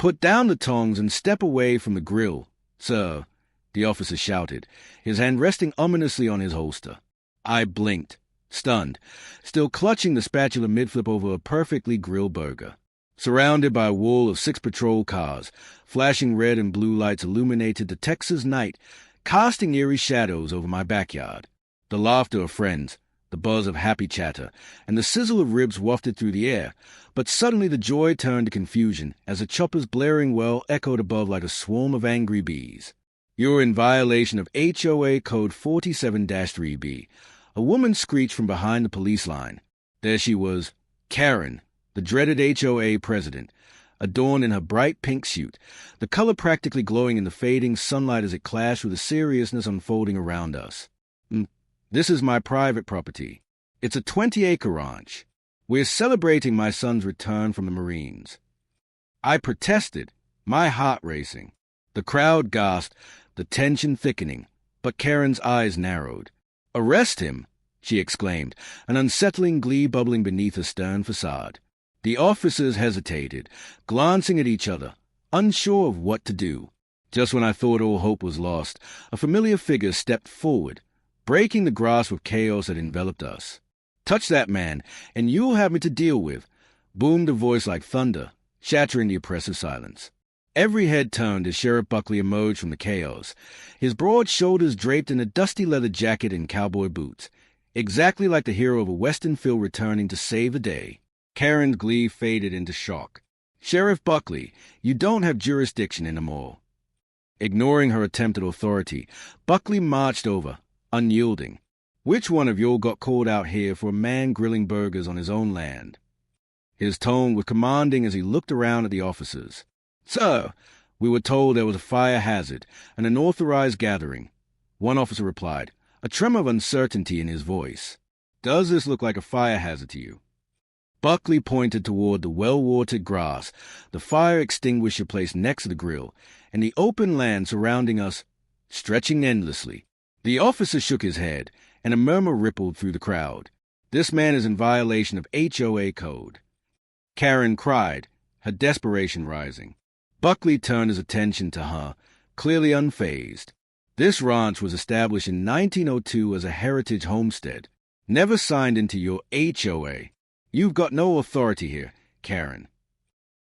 "Put down the tongs and step away from the grill, sir," the officer shouted, his hand resting ominously on his holster. I blinked, stunned, still clutching the spatula mid-flip over a perfectly grilled burger. Surrounded by a wall of 6 patrol cars, flashing red and blue lights illuminated the Texas night, casting eerie shadows over my backyard. The laughter of friends, the buzz of happy chatter, and the sizzle of ribs wafted through the air, but suddenly the joy turned to confusion as the chopper's blaring well echoed above like a swarm of angry bees. "You're in violation of HOA Code 47-3B. A woman screeched from behind the police line. There she was, Karen, the dreaded HOA president, adorned in her bright pink suit, the color practically glowing in the fading sunlight as it clashed with the seriousness unfolding around us. "This is my private property. It's a 20-acre ranch. We're celebrating my son's return from the Marines." I protested, my heart racing. The crowd gasped, the tension thickening, but Karen's eyes narrowed. "Arrest him!" she exclaimed, an unsettling glee bubbling beneath her stern facade. The officers hesitated, glancing at each other, unsure of what to do. Just when I thought all hope was lost, a familiar figure stepped forward, breaking the grasp of chaos that enveloped us. "Touch that man, and you'll have me to deal with," boomed a voice like thunder, shattering the oppressive silence. Every head turned as Sheriff Buckley emerged from the chaos, his broad shoulders draped in a dusty leather jacket and cowboy boots, exactly like the hero of a western film returning to save the day. Karen's glee faded into shock. "Sheriff Buckley, you don't have jurisdiction anymore." Ignoring her attempt at authority, Buckley marched over, unyielding. "Which one of y'all got called out here for a man grilling burgers on his own land?" His tone was commanding as he looked around at the officers. "Sir, we were told there was a fire hazard, an unauthorized gathering," one officer replied, a tremor of uncertainty in his voice. "Does this look like a fire hazard to you?" Buckley pointed toward the well-watered grass, the fire extinguisher placed next to the grill, and the open land surrounding us, stretching endlessly. The officer shook his head, and a murmur rippled through the crowd. "This man is in violation of HOA code." Karen cried, her desperation rising. Buckley turned his attention to her, clearly unfazed. "This ranch was established in 1902 as a heritage homestead, never signed into your HOA. You've got no authority here, Karen."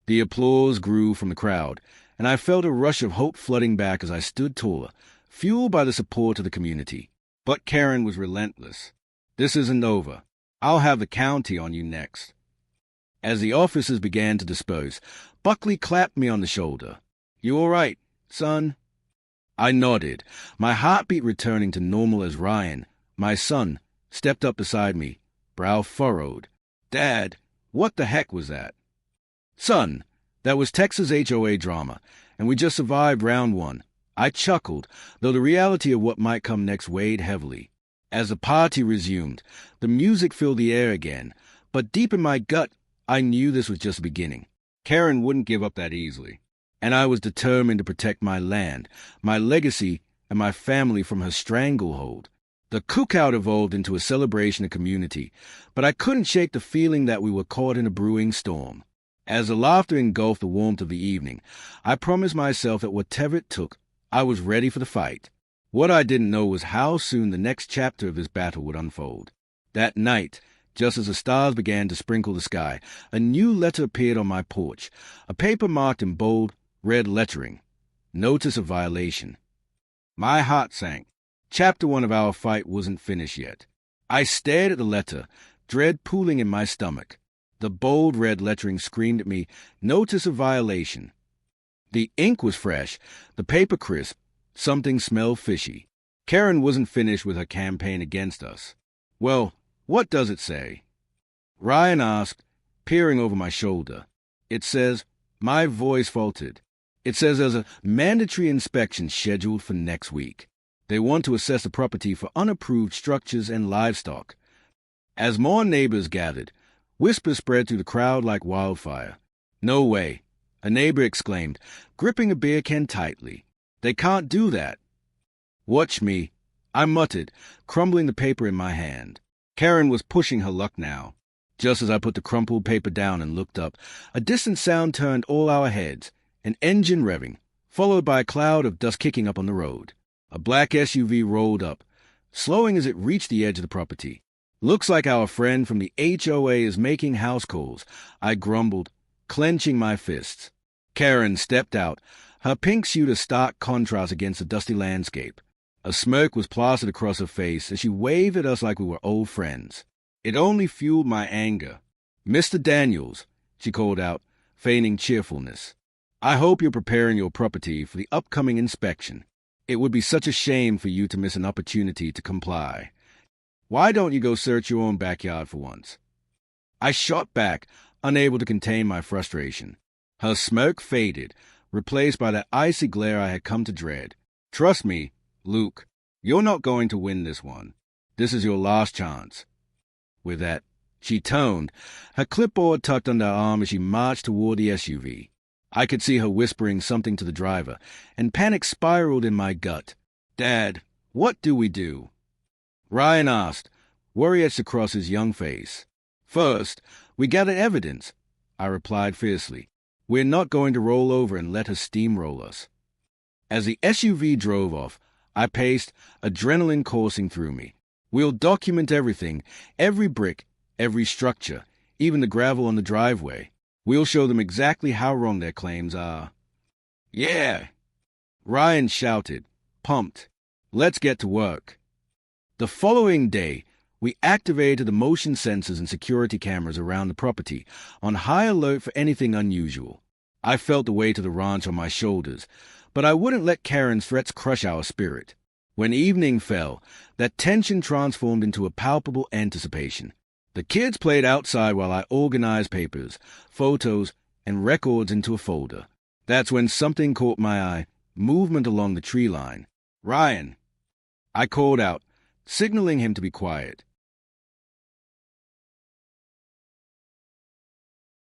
The applause grew from the crowd, and I felt a rush of hope flooding back as I stood taller, fueled by the support of the community. But Karen was relentless. "This isn't over. I'll have the county on you next." As the officers began to disperse, Buckley clapped me on the shoulder. "You all right, son?" I nodded, my heartbeat returning to normal as Ryan, my son, stepped up beside me, brow furrowed. "Dad, what the heck was that?" "Son, that was Texas HOA drama, and we just survived round 1. I chuckled, though the reality of what might come next weighed heavily. As the party resumed, the music filled the air again, but deep in my gut, I knew this was just the beginning. Karen wouldn't give up that easily, and I was determined to protect my land, my legacy, and my family from her stranglehold. The cookout evolved into a celebration of community, but I couldn't shake the feeling that we were caught in a brewing storm. As the laughter engulfed the warmth of the evening, I promised myself that whatever it took, I was ready for the fight. What I didn't know was how soon the next chapter of this battle would unfold. That night, just as the stars began to sprinkle the sky, a new letter appeared on my porch, a paper marked in bold, red lettering. Notice of violation. My heart sank. Chapter 1 of our fight wasn't finished yet. I stared at the letter, dread pooling in my stomach. The bold red lettering screamed at me, "Notice of violation." The ink was fresh, the paper crisp, something smelled fishy. Karen wasn't finished with her campaign against us. "Well, what does it say?" Ryan asked, peering over my shoulder. "It says," my voice faltered, "it says there's a mandatory inspection scheduled for next week. They want to assess the property for unapproved structures and livestock." As more neighbors gathered, whispers spread through the crowd like wildfire. "No way," a neighbor exclaimed, gripping a beer can tightly. "They can't do that." "Watch me," I muttered, crumbling the paper in my hand. Karen was pushing her luck now. Just as I put the crumpled paper down and looked up, a distant sound turned all our heads, an engine revving, followed by a cloud of dust kicking up on the road. A black SUV rolled up, slowing as it reached the edge of the property. "Looks like our friend from the HOA is making house calls," I grumbled, clenching my fists. Karen stepped out, her pink suit a stark contrast against the dusty landscape. A smirk was plastered across her face as she waved at us like we were old friends. It only fueled my anger. "Mr. Daniels," she called out, feigning cheerfulness, "I hope you're preparing your property for the upcoming inspection. It would be such a shame for you to miss an opportunity to comply. Why don't you go search your own backyard for once?" I shot back, unable to contain my frustration. Her smirk faded, replaced by that icy glare I had come to dread. "Trust me, Luke, you're not going to win this one. This is your last chance." With that, she toned, her clipboard tucked under her arm as she marched toward the SUV. I could see her whispering something to the driver, and panic spiraled in my gut. "Dad, what do we do?" Ryan asked, worry etched across his young face. "First, we gather evidence," I replied fiercely. "We're not going to roll over and let her steamroll us." As the SUV drove off, I paced, adrenaline coursing through me. "We'll document everything, every brick, every structure, even the gravel on the driveway. We'll show them exactly how wrong their claims are." "Yeah!" Ryan shouted, pumped. "Let's get to work." The following day, we activated the motion sensors and security cameras around the property, on high alert for anything unusual. I felt the weight of the ranch on my shoulders, but I wouldn't let Karen's threats crush our spirit. When evening fell, that tension transformed into a palpable anticipation. The kids played outside while I organized papers, photos, and records into a folder. That's when something caught my eye, movement along the tree line. "Ryan!" I called out, signaling him to be quiet.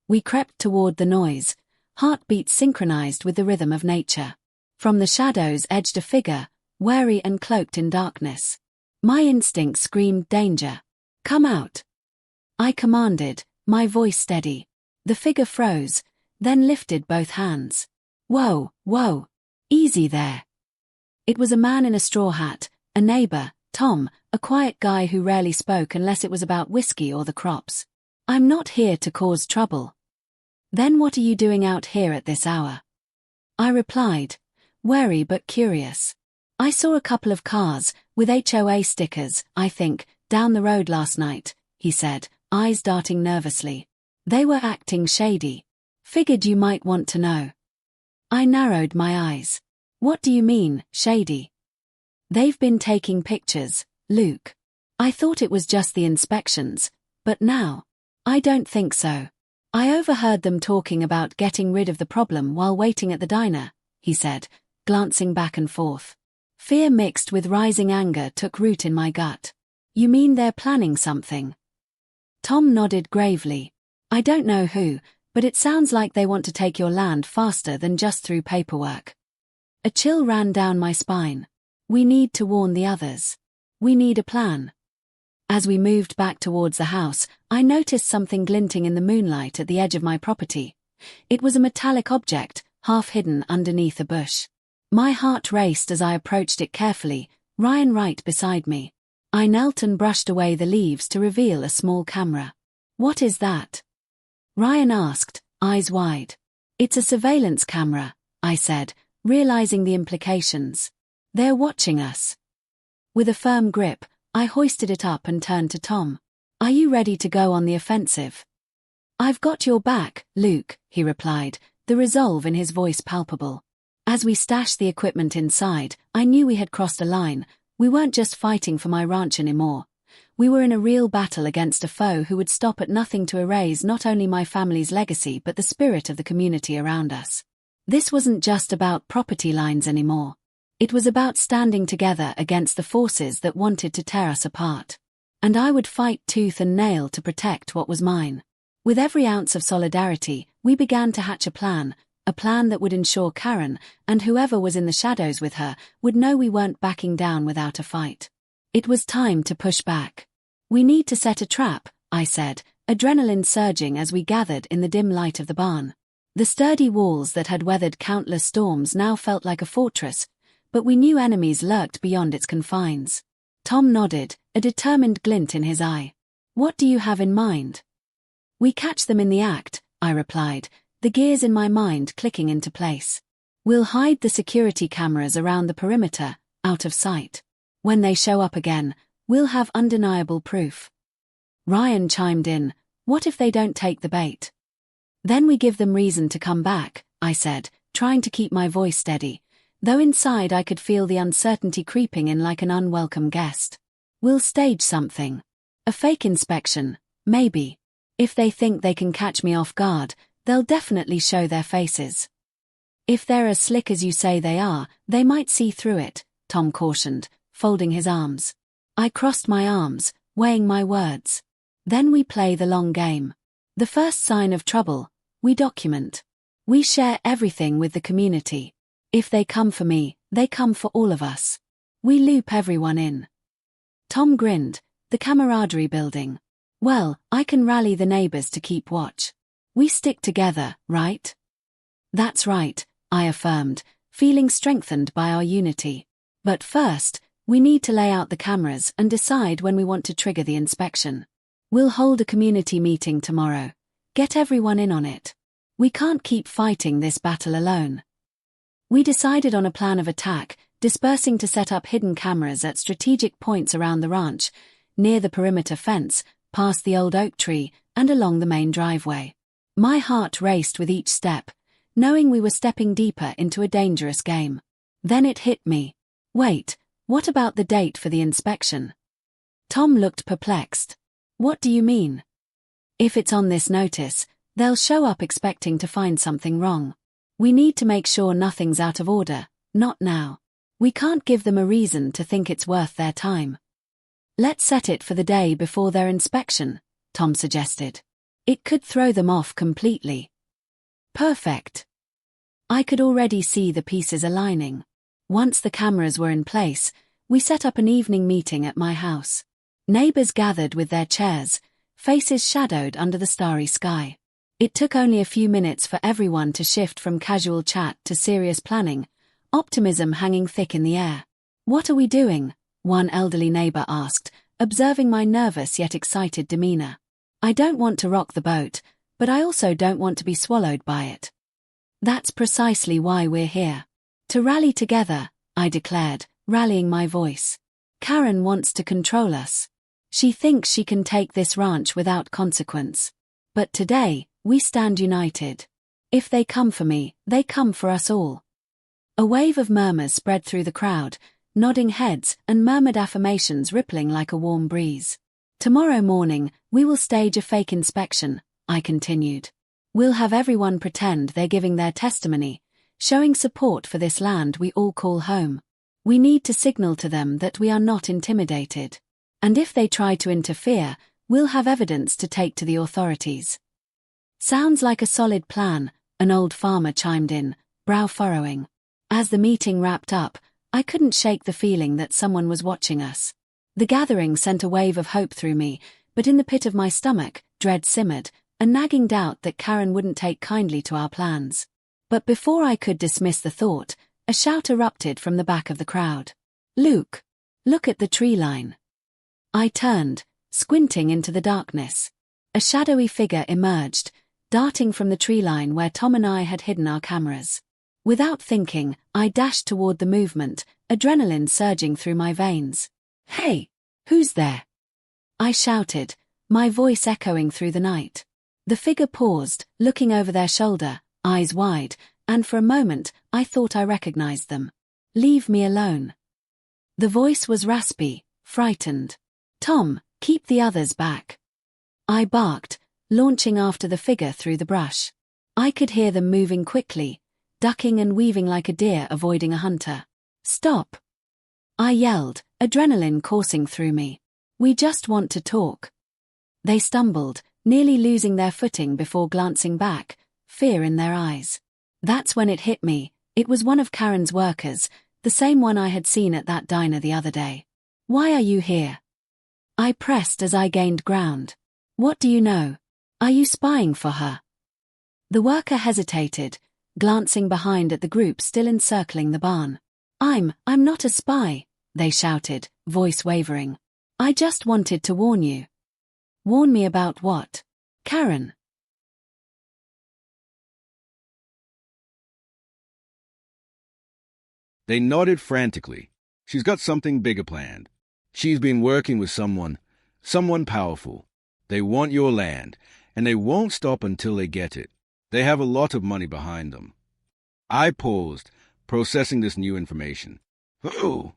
We crept toward the noise, heartbeats synchronized with the rhythm of nature. From the shadows edged a figure, wary and cloaked in darkness. My instinct screamed danger. "Come out!" I commanded, my voice steady. The figure froze, then lifted both hands. "Whoa, whoa! Easy there!" It was a man in a straw hat, a neighbor, Tom, a quiet guy who rarely spoke unless it was about whiskey or the crops. "I'm not here to cause trouble." "Then what are you doing out here at this hour?" I replied, wary but curious. "I saw a couple of cars, with HOA stickers, I think, down the road last night," he said, eyes darting nervously. "They were acting shady. Figured you might want to know." I narrowed my eyes. "What do you mean, shady?" "They've been taking pictures, Luke." I thought it was just the inspections, but now, I don't think so. "I overheard them talking about getting rid of the problem while waiting at the diner," he said, glancing back and forth. Fear mixed with rising anger took root in my gut. "You mean they're planning something?" Tom nodded gravely. "I don't know who, but it sounds like they want to take your land faster than just through paperwork." A chill ran down my spine. We need to warn the others. We need a plan. As we moved back towards the house, I noticed something glinting in the moonlight at the edge of my property. It was a metallic object, half hidden underneath a bush. My heart raced as I approached it carefully, Ryan right beside me. I knelt and brushed away the leaves to reveal a small camera. "What is that?" Ryan asked, eyes wide. "It's a surveillance camera," I said, realizing the implications. "They're watching us." With a firm grip, I hoisted it up and turned to Tom. "Are you ready to go on the offensive?" "I've got your back, Luke," he replied, the resolve in his voice palpable. As we stashed the equipment inside, I knew we had crossed a line. We weren't just fighting for my ranch anymore. We were in a real battle against a foe who would stop at nothing to erase not only my family's legacy but the spirit of the community around us. This wasn't just about property lines anymore. It was about standing together against the forces that wanted to tear us apart. And I would fight tooth and nail to protect what was mine. With every ounce of solidarity, we began to hatch a plan that would ensure Karen, and whoever was in the shadows with her, would know we weren't backing down without a fight. It was time to push back. "We need to set a trap," I said, adrenaline surging as we gathered in the dim light of the barn. The sturdy walls that had weathered countless storms now felt like a fortress, but we knew enemies lurked beyond its confines. Tom nodded, a determined glint in his eye. What do you have in mind? We catch them in the act, I replied, the gears in my mind clicking into place. We'll hide the security cameras around the perimeter, out of sight. When they show up again, we'll have undeniable proof. Ryan chimed in, what if they don't take the bait? Then we give them reason to come back, I said, trying to keep my voice steady, though inside I could feel the uncertainty creeping in like an unwelcome guest. We'll stage something. A fake inspection, maybe. If they think they can catch me off guard, they'll definitely show their faces. If they're as slick as you say they are, they might see through it, Tom cautioned, folding his arms. I crossed my arms, weighing my words. Then we play the long game. The first sign of trouble, we document. We share everything with the community. If they come for me, they come for all of us. We loop everyone in. Tom grinned, the camaraderie building. Well, I can rally the neighbors to keep watch. We stick together, right? That's right, I affirmed, feeling strengthened by our unity. But first, we need to lay out the cameras and decide when we want to trigger the inspection. We'll hold a community meeting tomorrow. Get everyone in on it. We can't keep fighting this battle alone. We decided on a plan of attack, dispersing to set up hidden cameras at strategic points around the ranch, near the perimeter fence, past the old oak tree, and along the main driveway. My heart raced with each step, knowing we were stepping deeper into a dangerous game. Then it hit me. Wait, what about the date for the inspection? Tom looked perplexed. What do you mean? If it's on this notice, they'll show up expecting to find something wrong. We need to make sure nothing's out of order, not now. We can't give them a reason to think it's worth their time. Let's set it for the day before their inspection, Tom suggested. It could throw them off completely. Perfect. I could already see the pieces aligning. Once the cameras were in place, we set up an evening meeting at my house. Neighbors gathered with their chairs, faces shadowed under the starry sky. It took only a few minutes for everyone to shift from casual chat to serious planning, optimism hanging thick in the air. What are we doing? One elderly neighbor asked, observing my nervous yet excited demeanor. I don't want to rock the boat, but I also don't want to be swallowed by it. That's precisely why we're here. To rally together, I declared, rallying my voice. Karen wants to control us. She thinks she can take this ranch without consequence. But today, we stand united. If they come for me, they come for us all. A wave of murmurs spread through the crowd, nodding heads and murmured affirmations rippling like a warm breeze. Tomorrow morning, we will stage a fake inspection, I continued. We'll have everyone pretend they're giving their testimony, showing support for this land we all call home. We need to signal to them that we are not intimidated. And if they try to interfere, we'll have evidence to take to the authorities. Sounds like a solid plan, an old farmer chimed in, brow furrowing. As the meeting wrapped up, I couldn't shake the feeling that someone was watching us. The gathering sent a wave of hope through me, but in the pit of my stomach, dread simmered, a nagging doubt that Karen wouldn't take kindly to our plans. But before I could dismiss the thought, a shout erupted from the back of the crowd. Luke! Look at the tree line. I turned, squinting into the darkness. A shadowy figure emerged, darting from the tree line where Tom and I had hidden our cameras. Without thinking, I dashed toward the movement, adrenaline surging through my veins. Hey! Who's there? I shouted, my voice echoing through the night. The figure paused, looking over their shoulder, eyes wide, and for a moment, I thought I recognized them. Leave me alone. The voice was raspy, frightened. Tom, keep the others back. I barked, launching after the figure through the brush. I could hear them moving quickly, ducking and weaving like a deer avoiding a hunter. Stop! I yelled, adrenaline coursing through me. We just want to talk. They stumbled, nearly losing their footing before glancing back, fear in their eyes. That's when it hit me, it was one of Karen's workers, the same one I had seen at that diner the other day. Why are you here? I pressed as I gained ground. What do you know? Are you spying for her? The worker hesitated, glancing behind at the group still encircling the barn. I'm not a spy, they shouted, voice wavering. I just wanted to warn you. Warn me about what? Karen. They nodded frantically. She's got something bigger planned. She's been working with someone powerful. They want your land, and they won't stop until they get it. They have a lot of money behind them. I paused, processing this new information. Who?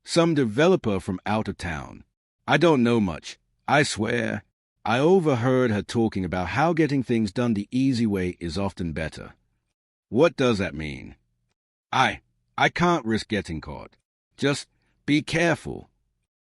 Some developer from out of town. I don't know much. I swear. I overheard her talking about how getting things done the easy way is often better. What does that mean? I can't risk getting caught. Just be careful.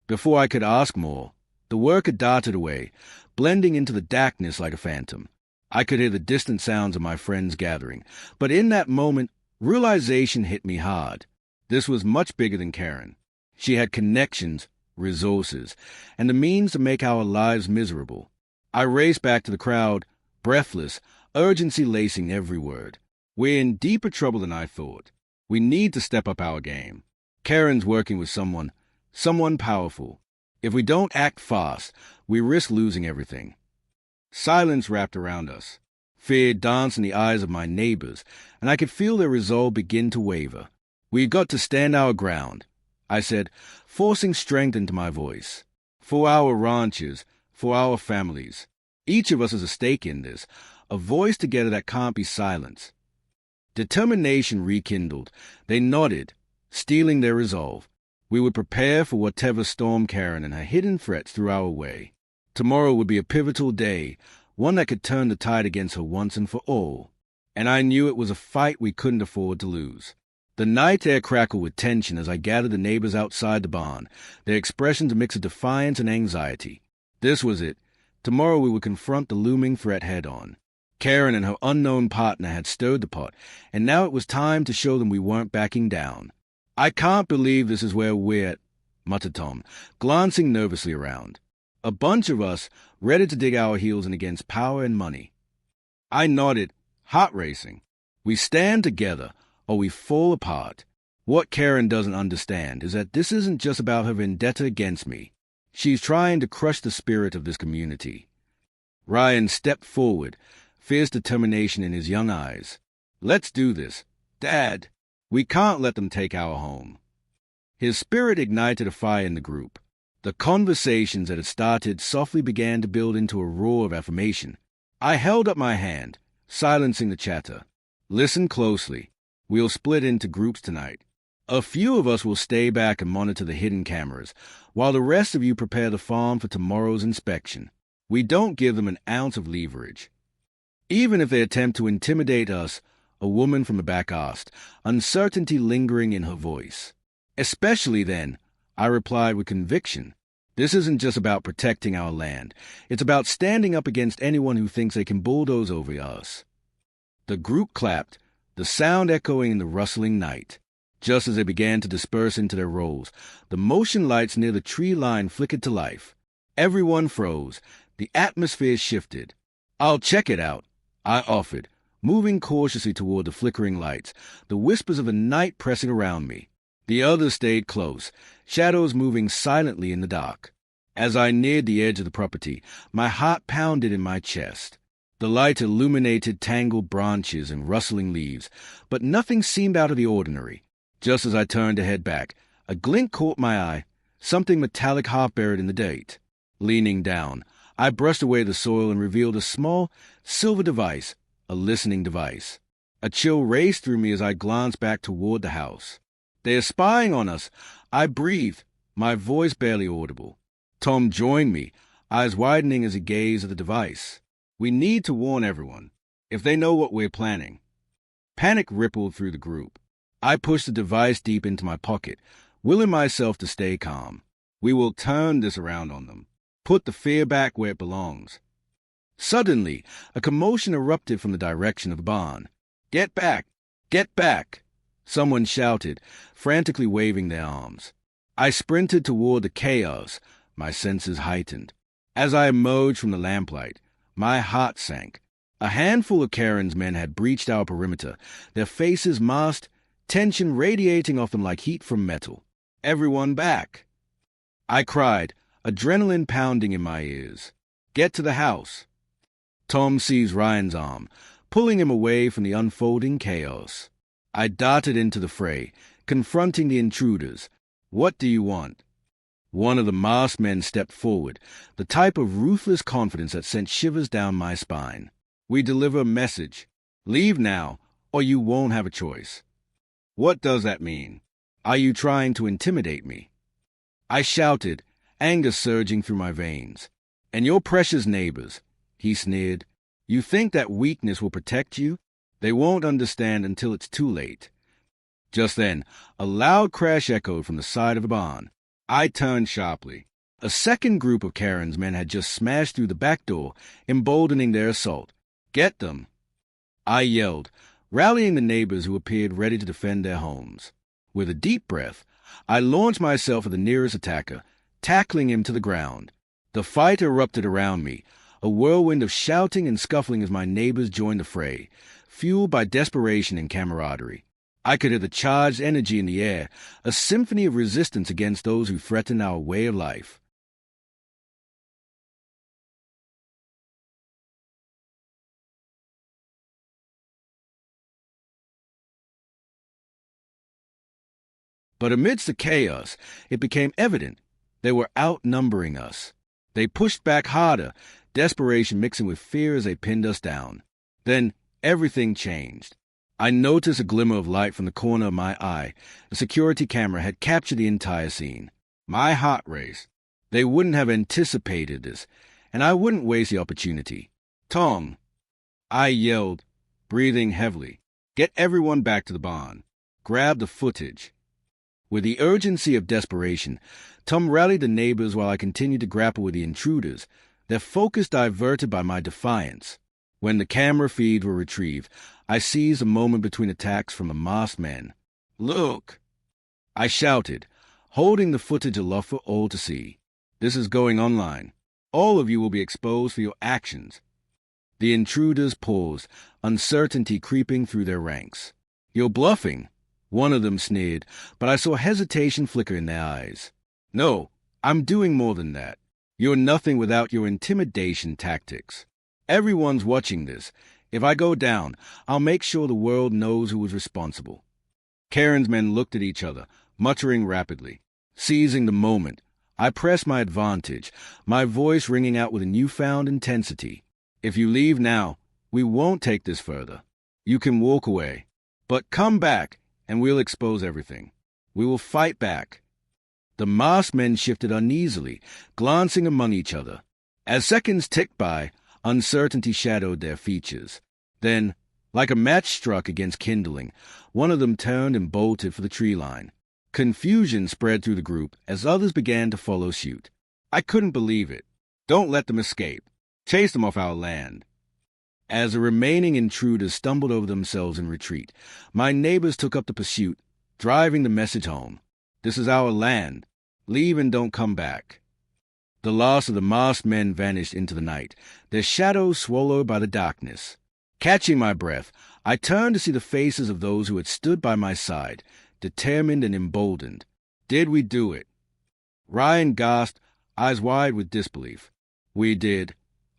Before I could ask more, the worker darted away, blending into the darkness like a phantom. I could hear the distant sounds of my friends gathering, but in that moment, realization hit me hard. This was much bigger than Karen. She had connections, resources, and the means to make our lives miserable. I raced back to the crowd, breathless, urgency lacing every word. We're in deeper trouble than I thought. We need to step up our game. Karen's working with someone powerful. If we don't act fast, we risk losing everything. Silence wrapped around us. Fear danced in the eyes of my neighbors, and I could feel their resolve begin to waver. We've got to stand our ground, I said, forcing strength into my voice. For our ranches, for our families. Each of us has a stake in this, a voice together that can't be silenced. Determination rekindled. They nodded, steeling their resolve. We would prepare for whatever storm Karen and her hidden threats threw our way. Tomorrow would be a pivotal day, one that could turn the tide against her once and for all. And I knew it was a fight we couldn't afford to lose. The night air crackled with tension as I gathered the neighbors outside the barn, their expressions a mix of defiance and anxiety. This was it. Tomorrow we would confront the looming threat head-on. Karen and her unknown partner had stirred the pot, and now it was time to show them we weren't backing down. I can't believe this is where we're at, muttered Tom, glancing nervously around. A bunch of us ready to dig our heels in against power and money. I nodded, heart racing. We stand together, or we fall apart. What Karen doesn't understand is that this isn't just about her vendetta against me. She's trying to crush the spirit of this community. Ryan stepped forward, fierce determination in his young eyes. Let's do this. Dad, we can't let them take our home. His spirit ignited a fire in the group. The conversations that had started softly began to build into a roar of affirmation. I held up my hand, silencing the chatter. Listen closely. We'll split into groups tonight. A few of us will stay back and monitor the hidden cameras, while the rest of you prepare the farm for tomorrow's inspection. We don't give them an ounce of leverage. Even if they attempt to intimidate us, a woman from the back asked, uncertainty lingering in her voice. Especially then, I replied with conviction. This isn't just about protecting our land. It's about standing up against anyone who thinks they can bulldoze over us. The group clapped, the sound echoing in the rustling night. Just as they began to disperse into their roles, the motion lights near the tree line flickered to life. Everyone froze. The atmosphere shifted. I'll check it out, I offered, moving cautiously toward the flickering lights, the whispers of the night pressing around me. The others stayed close, shadows moving silently in the dark. As I neared the edge of the property, my heart pounded in my chest. The light illuminated tangled branches and rustling leaves, but nothing seemed out of the ordinary. Just as I turned to head back, a glint caught my eye, something metallic half buried in the dirt. Leaning down, I brushed away the soil and revealed a small, silver device, a listening device. A chill raced through me as I glanced back toward the house. They are spying on us. I breathed, my voice barely audible. Tom joined me, eyes widening as he gazed at the device. We need to warn everyone, if they know what we're planning. Panic rippled through the group. I pushed the device deep into my pocket, willing myself to stay calm. We will turn this around on them. Put the fear back where it belongs. Suddenly, a commotion erupted from the direction of the barn. Get back! Get back! Someone shouted, frantically waving their arms. I sprinted toward the chaos, my senses heightened. As I emerged from the lamplight, my heart sank. A handful of Karen's men had breached our perimeter, their faces masked, tension radiating off them like heat from metal. "Everyone back!" I cried, adrenaline pounding in my ears. "Get to the house!" Tom seized Ryan's arm, pulling him away from the unfolding chaos. I darted into the fray, confronting the intruders. "What do you want?" One of the masked men stepped forward, the type of ruthless confidence that sent shivers down my spine. "We deliver a message. Leave now, or you won't have a choice." "What does that mean? Are you trying to intimidate me?" I shouted, anger surging through my veins. "And your precious neighbors," he sneered. "You think that weakness will protect you? They won't understand until it's too late." Just then, a loud crash echoed from the side of the barn. I turned sharply. A second group of Karen's men had just smashed through the back door, emboldening their assault. "Get them!" I yelled, rallying the neighbors who appeared ready to defend their homes. With a deep breath, I launched myself at the nearest attacker, tackling him to the ground. The fight erupted around me, a whirlwind of shouting and scuffling as my neighbors joined the fray, fueled by desperation and camaraderie. I could hear the charged energy in the air, a symphony of resistance against those who threatened our way of life. But amidst the chaos, it became evident they were outnumbering us. They pushed back harder, desperation mixing with fear as they pinned us down. Then everything changed. I noticed a glimmer of light from the corner of my eye. The security camera had captured the entire scene. My heart raced. They wouldn't have anticipated this, and I wouldn't waste the opportunity. "Tom," I yelled, breathing heavily, "get everyone back to the barn. Grab the footage." With the urgency of desperation, Tom rallied the neighbors while I continued to grapple with the intruders, their focus diverted by my defiance. When the camera feeds were retrieved, I seized a moment between attacks from the masked men. "Look!" I shouted, holding the footage aloft for all to see. "This is going online. All of you will be exposed for your actions." The intruders paused, uncertainty creeping through their ranks. "You're bluffing," one of them sneered, but I saw hesitation flicker in their eyes. "No, I'm doing more than that. You're nothing without your intimidation tactics. Everyone's watching this. If I go down, I'll make sure the world knows who was responsible." Karen's men looked at each other, muttering rapidly. Seizing the moment, I pressed my advantage, my voice ringing out with a newfound intensity. "If you leave now, we won't take this further. You can walk away. But come back, and we'll expose everything. We will fight back." The masked men shifted uneasily, glancing among each other. As seconds ticked by, uncertainty shadowed their features. Then, like a match struck against kindling, one of them turned and bolted for the tree line. Confusion spread through the group as others began to follow suit. I couldn't believe it. "Don't let them escape. Chase them off our land." As the remaining intruders stumbled over themselves in retreat, my neighbors took up the pursuit, driving the message home. "This is our land. Leave and don't come back." The last of the masked men vanished into the night, their shadows swallowed by the darkness. Catching my breath, I turned to see the faces of those who had stood by my side, determined and emboldened. "Did we do it?" Ryan gasped, eyes wide with disbelief. "We did,"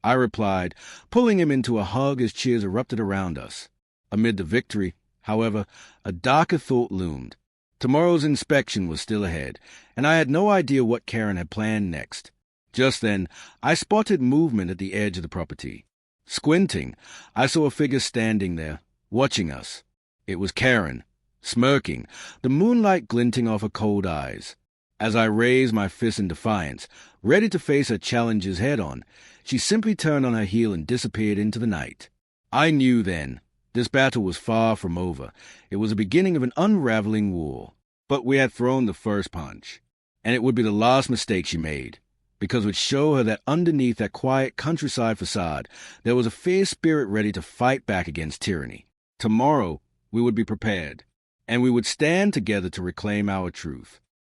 I replied, pulling him into a hug as cheers erupted around us. Amid the victory, however, a darker thought loomed. Tomorrow's inspection was still ahead, and I had no idea what Karen had planned next. Just then, I spotted movement at the edge of the property. Squinting, I saw a figure standing there, watching us. It was Karen, smirking, the moonlight glinting off her cold eyes. As I raised my fist in defiance, ready to face her challenges head-on, she simply turned on her heel and disappeared into the night. I knew then, this battle was far from over. It was the beginning of an unraveling war. But we had thrown the first punch, and it would be the last mistake she made, because it would show her that underneath that quiet countryside facade, there was a fierce spirit ready to fight back against tyranny. Tomorrow, we would be prepared, and we would stand together to reclaim our truth.